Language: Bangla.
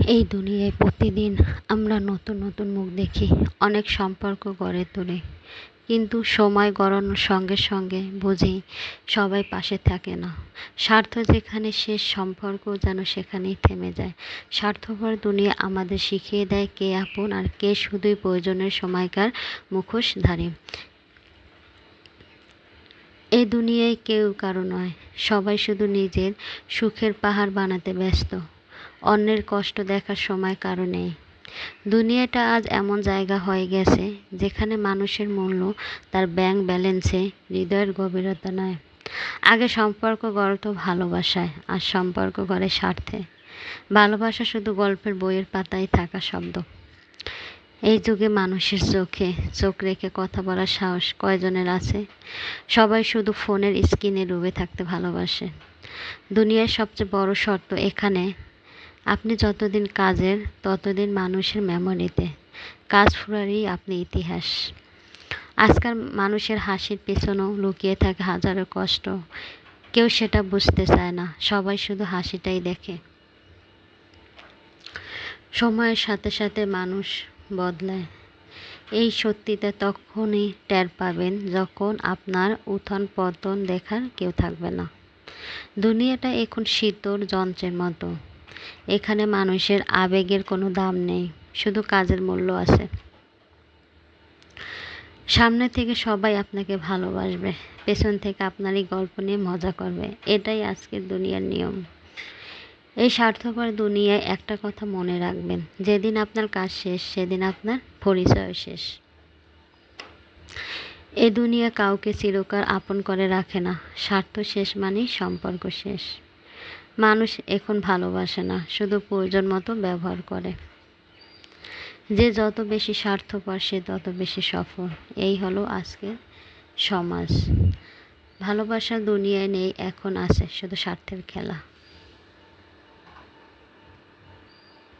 এই দুনিয়ায় প্রতিদিন আমরা নতুন নতুন মুখ দেখি, অনেক সম্পর্ক গড়ে তুলি, কিন্তু সময় গড়ানোর সঙ্গে সঙ্গে বুঝি সবাই পাশে থাকে না। স্বার্থ যেখানে শেষ, সম্পর্ক যেন সেখানেই থেমে যায়। স্বার্থপর দুনিয়া আমাদের শিখিয়ে দেয় কে আপন আর কে শুধুই প্রয়োজনের সময়কার মুখোশধারী। এই দুনিয়ায় কেউ কারো নয়, সবাই শুধু নিজের সুখের পাহাড় বানাতে ব্যস্ত। অন্যের কষ্ট দেখার সময় কারো নেই। দুনিয়াটা আজ এমন জায়গা হয়ে গেছে যেখানে মানুষের মূল্য তার ব্যাংক ব্যালেন্সে, হৃদয়ের গভীরতা নয়। আগে সম্পর্ক গড়ত ভালোবাসায়, আর সম্পর্ক গড়ে স্বার্থে। ভালোবাসা শুধু গল্পের বইয়ের পাতায় থাকা শব্দ। এই যুগে মানুষের চোখে চোখ রেখে কথা বলার সাহস কয়জনের আছে? সবাই শুধু ফোনের স্ক্রিনে ডুবে থাকতে ভালোবাসে। দুনিয়ার সবচেয়ে বড় শর্ত এখানে, আপনি যতদিন কাজের ততদিন মানুষের মেমোরিতে। কাজ ফুরালেই আপনি ইতিহাস। আজকাল মানুষের হাসির পেছনেও লুকিয়ে থাকে হাজারো কষ্ট। কেউ সেটা বুঝতে চায় না, সবাই শুধু হাসিটাই দেখে। সময়ের সাথে সাথে মানুষ বদলায়, এই সত্যিটা তখনই টের পাবেন যখন আপনার উত্থান পতন দেখার কেউ থাকবে না। দুনিয়াটা এখন শীতল যন্ত্রের মতো। এখানে মানুষের আবেগের কোনো দাম নেই, শুধু কাজের মূল্য আছে। সামনে থেকে সবাই আপনাকে ভালোবাসবে, পেছন থেকে আপনারই গল্প নিয়ে মজা করবে। এটাই আজকের দুনিয়ার নিয়ম। এই স্বার্থপর দুনিয়ায় একটা কথা মনে রাখবেন, যেদিন আপনার কাজ শেষ সেদিন আপনার পরিচয় শেষ। এই দুনিয়া কাউকে চিরকাল আপন করে রাখে না। স্বার্থ শেষ মানেই সম্পর্ক শেষ। মানুষ এখন ভালোবাসে না, শুধু প্রয়োজন মতো ব্যবহার করে। যে যত বেশি স্বার্থপর সে তত বেশি সফল। এই হলো আজকের সমাজ। ভালোবাসার দুনিয়ায় নেই, এখন আছে শুধু স্বার্থের খেলা।